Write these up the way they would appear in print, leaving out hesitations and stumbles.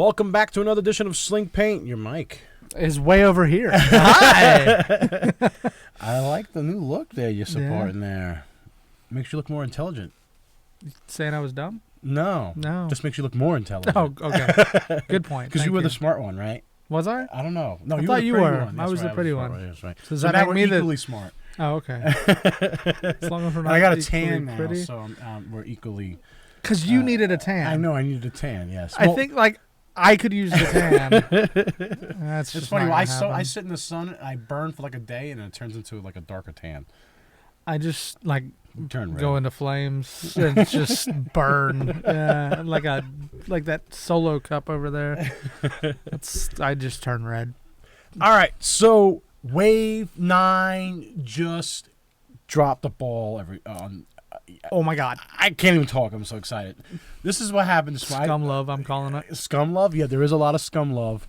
Welcome back to another edition of Sling Paint. Your mic is way over here. Hi. I like the new look there you're supporting there. Makes you look more intelligent. Saying I was dumb? No. Just makes you look more intelligent. Oh, okay. Good point. Because you were the smart one, right? Was I? I don't know. No, I you thought were the you pretty were. one. I was the pretty one. Right. That's right. So does that make we're me equally smart. Oh, okay. As long as we're not I got a equally tan now, pretty. so we're equally. Because you needed a tan. I know I needed a tan. Yes. I think I could use the tan. That's it's just funny. I sit in the sun and I burn for like a day, and it turns into like a darker tan. I just Turn red. go into flames and just burn. Yeah, like that Solo cup over there. I just turn red. All right, so Wave 9 just dropped the ball Oh my God! I can't even talk. I'm so excited. This is what happened. Scum love, I'm calling it. Scum love? Yeah, there is a lot of scum love.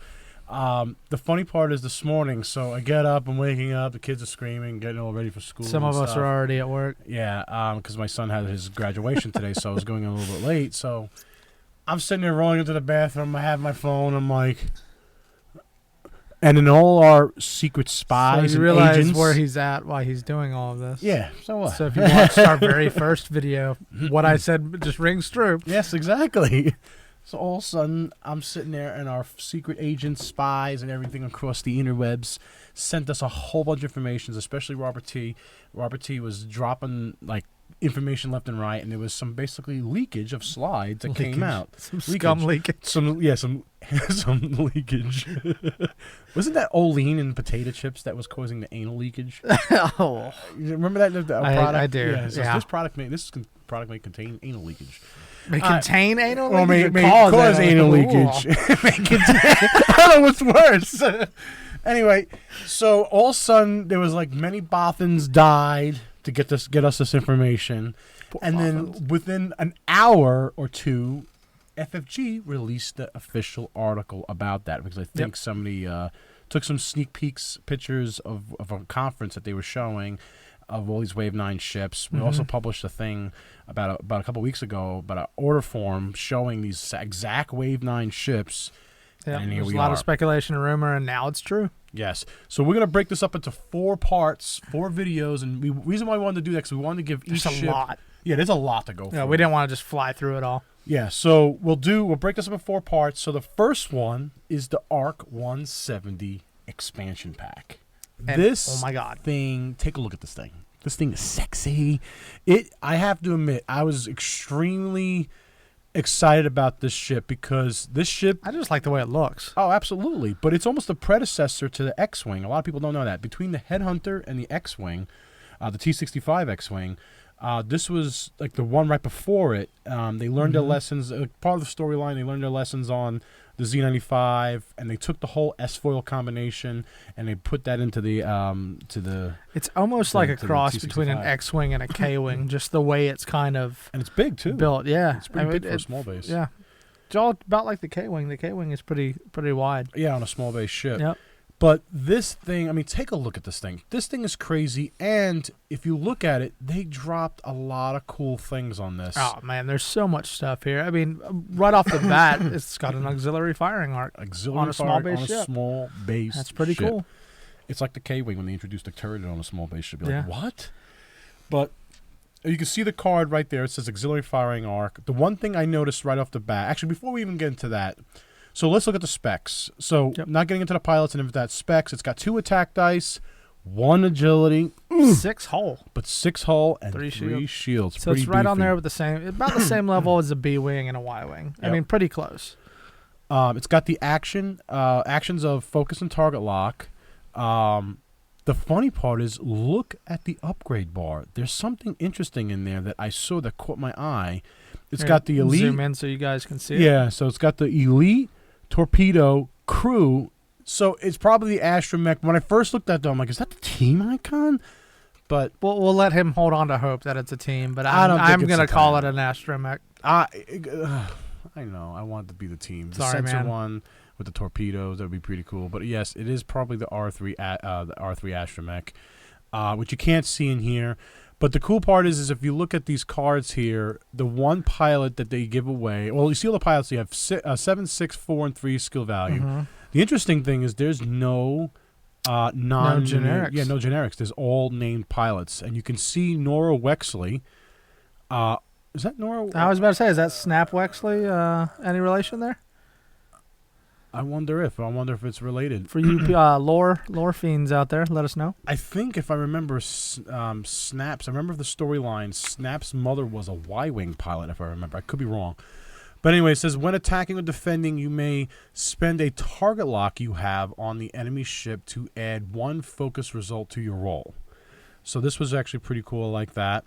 The funny part is this morning, so I get up, I'm waking up, the kids are screaming, getting all ready for school. Some of us are already at work. Yeah, because my son had his graduation today, so I was going a little bit late. So I'm sitting there rolling into the bathroom. I have my phone. I'm like, and in all our secret spies so you and realize agents, where he's at while he's doing all of this. Yeah, so what? So if you watched our very first video, what I said just rings true. Yes, exactly. So all of a sudden, I'm sitting there, and our secret agents, spies, and everything across the interwebs sent us a whole bunch of information, especially Robert T. Robert T. was dropping information left and right, and there was some basically leakage of slides that came out. Some scum leakage. Some leakage. Wasn't that Olean and potato chips that was causing the anal leakage? Oh, you remember that product? I do. Yeah. So yeah. This product may contain anal leakage. May contain anal or leakage? May cause anal leakage. I don't know what's worse. Anyway, so all of a sudden there was many Bothans died to get us this information. Poor and Bothans. Then within an hour or two, FFG released the official article about that, because I think somebody took some sneak pictures of a conference that they were showing of all these Wave 9 ships. We also published a thing about a couple weeks ago about an order form showing these exact Wave 9 ships. Yeah, and here there's we a lot are. of speculation and rumor, and now it's true. Yes. So we're going to break this up into 4 parts, 4 videos, and the reason why we wanted to do that is because we wanted to give each There's ship... a lot. Yeah, there's a lot to go through. Yeah, we didn't want to just fly through it all. Yeah, so we'll break this up in 4 parts. So the first one is the ARC-170 expansion pack. And, this oh my God. thing, take a look at this thing. This thing is sexy. I have to admit, I was extremely excited about this ship because this ship... I just like the way it looks. Oh, absolutely. But it's almost a predecessor to the X-Wing. A lot of people don't know that. Between the Headhunter and the X-Wing, the T-65 X-Wing, this was the one right before it. They learned their lessons. Part of the storyline, they learned their lessons on the Z95, and they took the whole S-foil combination and they put that into the It's almost like a cross between an X-Wing and a K-Wing, just the way it's kind of... And it's big, too. Built, yeah. It's pretty big for a small base. Yeah. It's all about like the K-Wing. The K-Wing is pretty wide. Yeah, on a small base ship. Yep. But this thing, take a look at this thing. This thing is crazy, and if you look at it, they dropped a lot of cool things on this. Oh, man, there's so much stuff here. I mean, right off the bat, it's got an auxiliary firing arc on a small base ship. Small base That's pretty ship. cool. It's like the K-Wing when they introduced the turret on a small base ship. You're like, Yeah. what? But you can see the card right there. It says auxiliary firing arc. The one thing I noticed right off the bat, actually, before we even get into that, so let's look at the specs. So not getting into the pilots and if that specs, it's got 2 attack dice, 1 agility, 6 hull. but 6 hull and 3 shields. So it's right on there with about the same level as a B-Wing and a Y-Wing. I mean, pretty close. It's got the actions of focus and target lock. The funny part is, look at the upgrade bar. There's something interesting in there that I saw that caught my eye. It's got the elite. Zoom in so you guys can see it. Yeah, so it's got the elite torpedo crew. So it's probably the Astromech. When I first looked at them, I'm like, is that the team icon? But we'll let him hold on to hope that it's a team. But I'm going to call it an Astromech. I know. I want it to be the team. The sensor man. one with the torpedoes, that would be pretty cool. But yes, it is probably the R3 Astromech, which you can't see in here. But the cool part is if you look at these cards here, the one pilot that they give away, well, you see all the pilots, you have 7, 6, 4, and 3 skill value. Mm-hmm. The interesting thing is there's no generics. Yeah, no generics. There's all named pilots. And you can see Norra Wexley. Is that Norra? I was about to say, is that Snap Wexley? Any relation there? I wonder if it's related. For you lore fiends out there, let us know. I think if I remember Snap's, I remember the storyline, Snap's mother was a Y-Wing pilot, if I remember. I could be wrong. But anyway, it says, when attacking or defending, you may spend a target lock you have on the enemy ship to add 1 focus result to your roll. So this was actually pretty cool like that.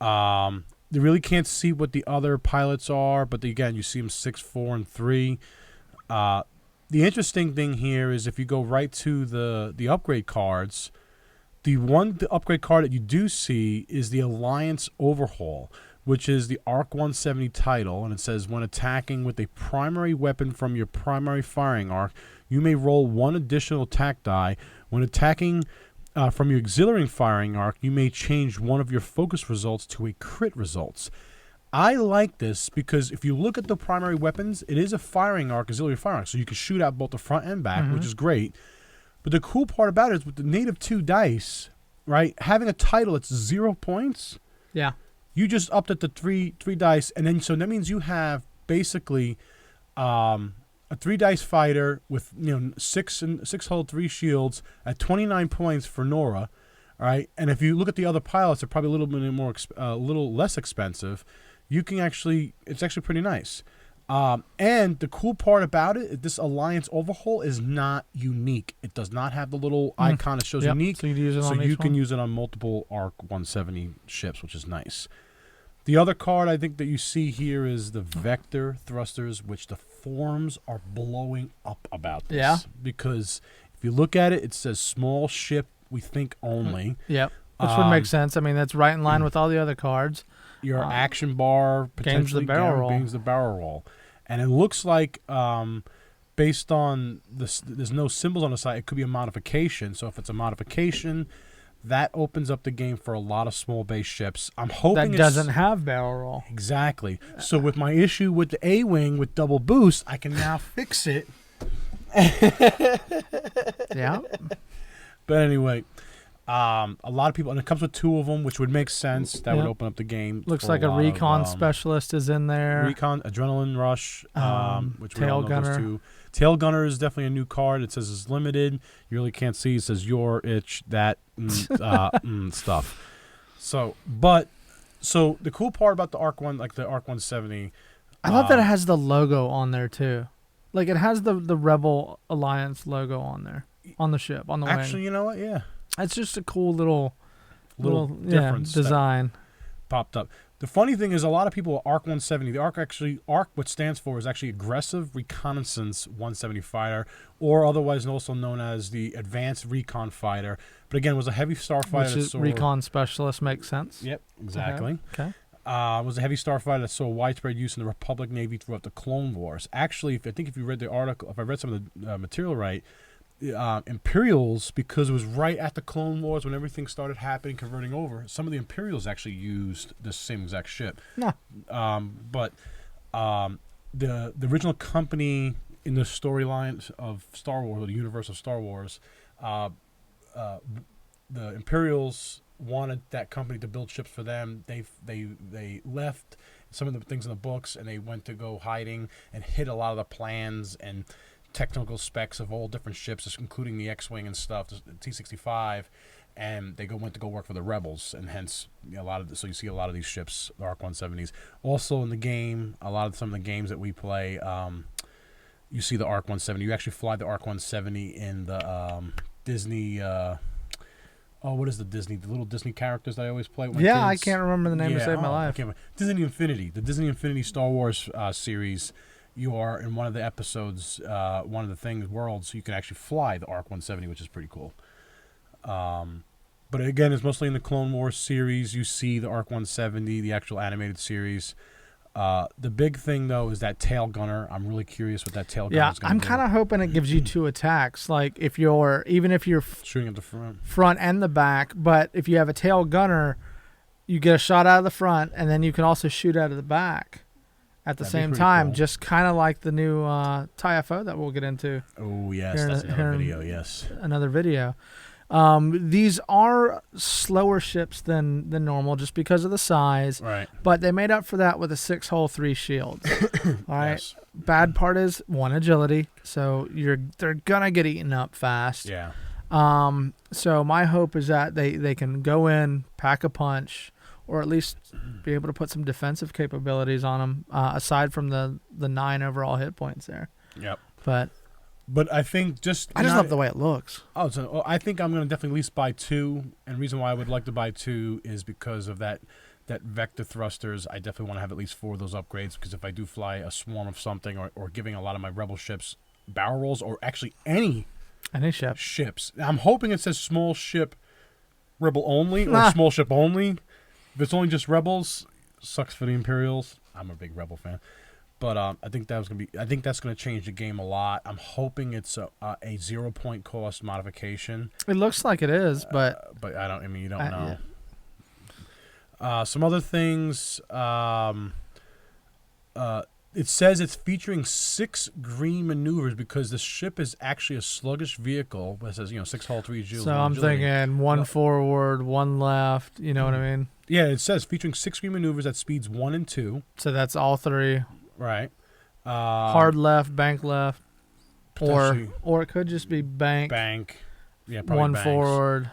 You really can't see what the other pilots are, but again, you see them 6, 4, and 3. The interesting thing here is if you go right to the upgrade cards, the upgrade card that you do see is the Alliance Overhaul, which is the ARC-170 title, and it says, when attacking with a primary weapon from your primary firing arc, you may roll 1 additional attack die. When attacking from your auxiliary firing arc, you may change 1 of your focus results to a crit results. I like this because if you look at the primary weapons, it is a firing arc, auxiliary firing arc, so you can shoot out both the front and back, which is great. But the cool part about it is with the native 2 dice, right, having a title that's 0 points, Yeah. you just upped it to three dice, and then so that means you have basically a 3 dice fighter with 6 hull, 3 shields at 29 points for Norra, all right. And if you look at the other pilots, they're probably a little bit more, a little less expensive. You can it's actually pretty nice. And the cool part about it, this Alliance Overhaul is not unique. It does not have the little icon that shows unique. So you can use it on multiple ARC-170 ships, which is nice. The other card I think that you see here is the Vector Thrusters, which the forums are blowing up about this. Yeah. Because if you look at it, it says small ship, we think only. Yep. Which would make sense. I mean, that's right in line with all the other cards. Your action bar potentially gains the barrel roll. And it looks like, based on this, there's no symbols on the side, it could be a modification. So if it's a modification, that opens up the game for a lot of small base ships. I'm hoping that doesn't have barrel roll. Exactly. So with my issue with the A-Wing with double boost, I can now fix it. Yeah. But anyway, a lot of people, and it comes with 2 of them, which would make sense. That would open up the game. Looks like a Recon Specialist is in there. Recon, Adrenaline Rush, which Tail we all know Gunner. those 2. Tail Gunner is definitely a new card. It says it's limited. You really can't see. It says your itch, that stuff. So the cool part about the ARC-170, I love that it has the logo on there too. Like it has the Rebel Alliance logo on there, on the ship, on the wing. Actually, you know what? Yeah. It's just a cool little difference design. Popped up. The funny thing is, a lot of people ARC-170. The ARC, what stands for is actually Aggressive Reconnaissance 170 Fighter, or otherwise also known as the Advanced Recon Fighter. But again, it was a heavy starfighter. Which is Recon Specialist makes sense. Yep, exactly. Okay. It was a heavy starfighter that saw widespread use in the Republic Navy throughout the Clone Wars. Actually, if you read the article, if I read some of the material right, Imperials, because it was right at the Clone Wars when everything started happening, converting over, some of the Imperials actually used this same exact ship. No. But the original company in the storyline of Star Wars, or the universe of Star Wars, the Imperials wanted that company to build ships for them. They left some of the things in the books, and they went to go hiding and hid a lot of the plans and technical specs of all different ships, including the X-Wing and stuff, the T-65, and they went to go work for the Rebels, and hence so you see a lot of these ships, the ARC-170s. Also in the game, some of the games that we play, you see the ARC-170. You actually fly the ARC-170 in the Disney. What is the little Disney characters that I always play with my kids? I can't remember the name to save my life. Disney Infinity, the Disney Infinity Star Wars series. You are in one of the episodes, one of the things, worlds, so you can actually fly the ARC-170, which is pretty cool. But again, it's mostly in the Clone Wars series. You see the ARC-170, the actual animated series. The big thing, though, is that tail gunner. I'm really curious what that tail gunner is going to do. I'm kind of hoping it gives you 2 attacks. Like, if you're, even if you're shooting at the front and the back, but if you have a tail gunner, you get a shot out of the front, and then you can also shoot out of the back at the That'd be same pretty time, cool. just kind of like the new TIFO that we'll get into. Oh, yes. Here- That's here- another video, yes. Another video. These are slower ships than normal just because of the size, Right. but they made up for that with a 6-hull 3 shields. All right. Yes. Bad part is 1 agility, so they're gonna get eaten up fast. Yeah. So my hope is that they can go in, pack a punch, or at least be able to put some defensive capabilities on them, aside from the 9 overall hit points there. Yep. But I think I just love the way it looks. So I think I'm going to definitely at least buy 2. And the reason why I would like to buy 2 is because of that vector thrusters. I definitely want to have at least 4 of those upgrades, because if I do fly a swarm of something, or giving a lot of my rebel ships barrel rolls, or actually any ship. ships. I'm hoping it says small ship rebel only, or small ship only. If it's only just rebels, sucks for the Imperials. I'm a big rebel fan. But I think that's going to change the game a lot. I'm hoping it's a 0-point cost modification. It looks like it is, but you don't know. Yeah. Some other things. It says it's featuring 6 green maneuvers, because the ship is actually a sluggish vehicle. It says 6 hull 3 joules. So I'm thinking 1 forward, 1 left. You know what I mean? Yeah, it says featuring 6 green maneuvers at speeds 1 and 2. So that's all 3. Right. Hard left, bank left, potentially or it could just be bank. Yeah, probably 1 banks. forward.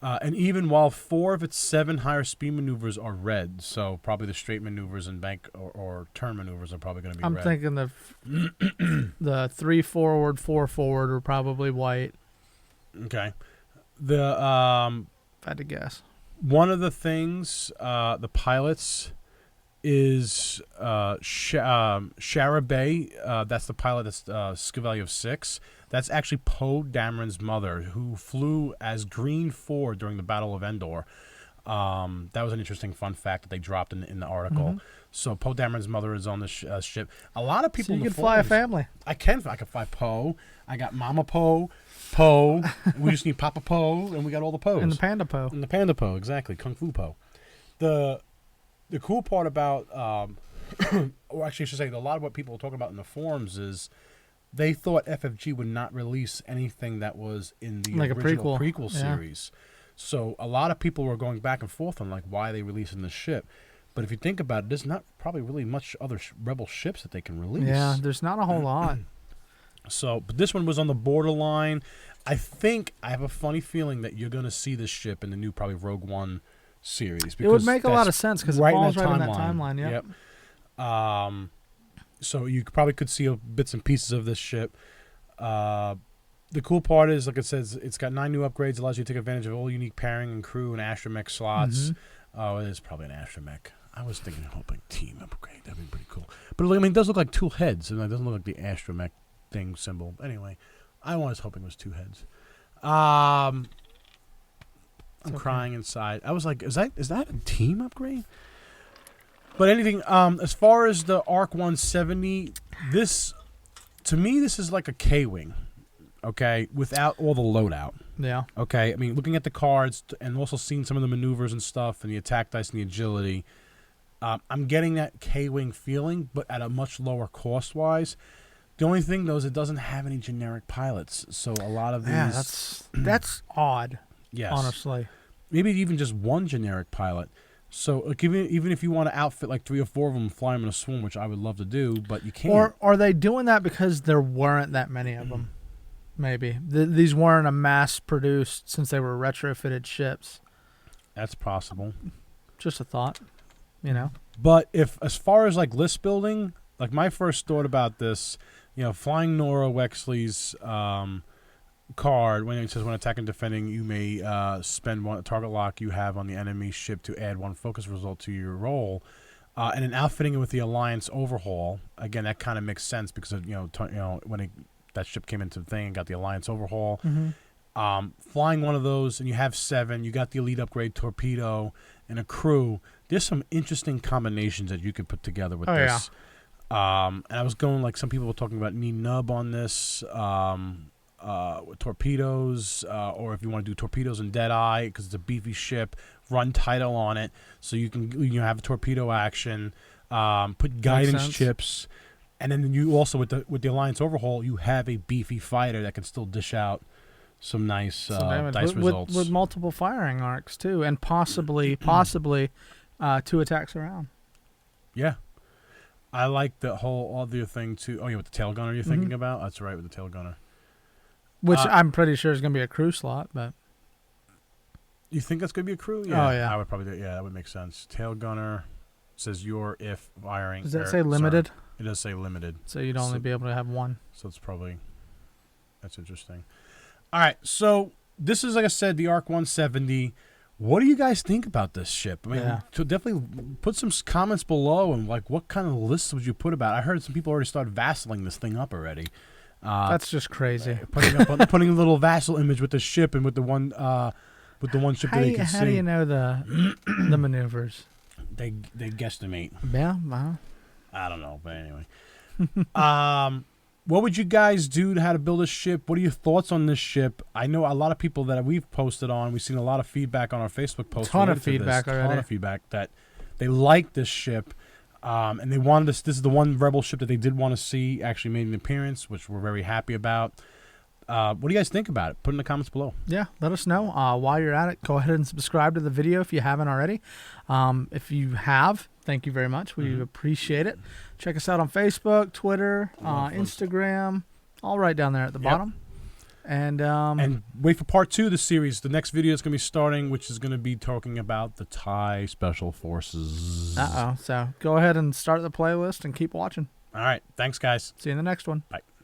And even while 4 of its 7 higher speed maneuvers are red, so probably the straight maneuvers and bank or turn maneuvers are probably going to be I'm red. thinking the 3 forward, 4 forward are probably white. Okay. The If I had to guess. one of the things the pilots is Shara Bey. That's the pilot that's skill value of 6. That's actually Poe Dameron's mother, who flew as Green 4 during the Battle of Endor. That was an interesting fun fact that they dropped in the article. Mm-hmm. So Poe Dameron's mother is on the ship. A lot of people. So you in the could fly a forums- family. I can fly Poe. I got Mama Poe. We just need Papa Poe, and we got all the Poes. And the Panda Poe. And the Panda Poe, exactly. Kung Fu Poe. The cool part about, or actually I should say, a lot of what people were talking about in the forums is they thought FFG would not release anything that was in the Like a original prequel. Yeah. series. So a lot of people were going back and forth on why they releasing this ship. But if you think about it, there's not probably really much other rebel ships that they can release. Yeah, there's not a whole lot. So, but this one was on the borderline. I have a funny feeling that you're going to see this ship in the new probably Rogue One series. It would make a lot of sense because it falls right in that timeline. Yep. So you probably could see bits and pieces of this ship. The cool part is, like it says, it's got 9 new upgrades. Allows you to take advantage of all unique pairing and crew and Astromech slots. Oh, it is probably an Astromech. I was hoping team upgrade. That'd be pretty cool. But I mean, it does look like 2 heads, and it doesn't look like the Astromech thing symbol. Anyway, I was hoping it was 2 heads. I'm crying inside. I was like, is that a team upgrade? But anything, as far as the ARC-170, to me, this is like a K-Wing, okay, without all the loadout. Yeah. Okay, I mean, looking at the cards and also seeing some of the maneuvers and stuff and the attack dice and the agility, I'm getting that K-Wing feeling, but at a much lower cost-wise. The only thing, though, is it doesn't have any generic pilots, so a lot of these... Yeah, that's odd, yes. honestly. Maybe even just one generic pilot. So like, even if you want to outfit like 3 or 4 of them and fly them in a swarm, which I would love to do, but you can't. Or are they doing that because there weren't that many of them? Maybe. These weren't a mass-produced since they were retrofitted ships. That's possible. Just a thought, you know? But as far as like list building, like my first thought about this, flying Norra Wexley's card, when it says when attacking and defending, you may spend 1 target lock you have on the enemy ship to add 1 focus result to your roll, and then outfitting it with the Alliance Overhaul. Again, that kind of makes sense because of, when that ship came into the thing and got the Alliance Overhaul. Flying one of those, and you have 7. You got the elite upgrade torpedo and a crew. There's some interesting combinations that you could put together with this. And I was going, like, some people were talking about knee nub on this. with torpedoes, or if you want to do torpedoes and Deadeye, because it's a beefy ship, run title on it, so you can have a torpedo action, put guidance chips, and then you also with the Alliance Overhaul, you have a beefy fighter that can still dish out some nice dice results with multiple firing arcs too, and possibly 2 attacks around. Yeah. I like the whole other thing too. Oh, yeah, with the tail gunner you're thinking about? That's right, with the tail gunner. Which I'm pretty sure is going to be a crew slot, but... You think that's going to be a crew? Yeah. Oh, yeah. I would probably do. Yeah, that would make sense. Tail gunner says if firing. Does that say limited? Sorry. It does say limited. So you'd only be able to have one. So it's probably... That's interesting. All right, so this is, like I said, the ARC-170. What do you guys think about this ship? I mean, to definitely put some comments below, and like, what kind of lists would you put about it? I heard some people already started vaseling this thing up already. That's just crazy. Putting a little vassal image with the ship and with the one ship that they can see. How do you know the maneuvers? They guesstimate. Yeah, well. I don't know, but anyway. What would you guys do to how to build a ship? What are your thoughts on this ship? I know a lot of people that we've posted on. We've seen a lot of feedback on our Facebook post. Ton of feedback that they like this ship, and they wanted this. This is the one Rebel ship that they did want to see actually made an appearance, which we're very happy about. What do you guys think about it? Put in the comments below. Yeah, let us know. While you're at it, go ahead and subscribe to the video if you haven't already. If you have, thank you very much. We appreciate it. Check us out on Facebook, Twitter, Instagram, all right down there at the bottom. And wait for part 2 of the series. The next video is going to be starting, which is going to be talking about the Thai Special Forces. So go ahead and start the playlist and keep watching. All right. Thanks, guys. See you in the next one. Bye.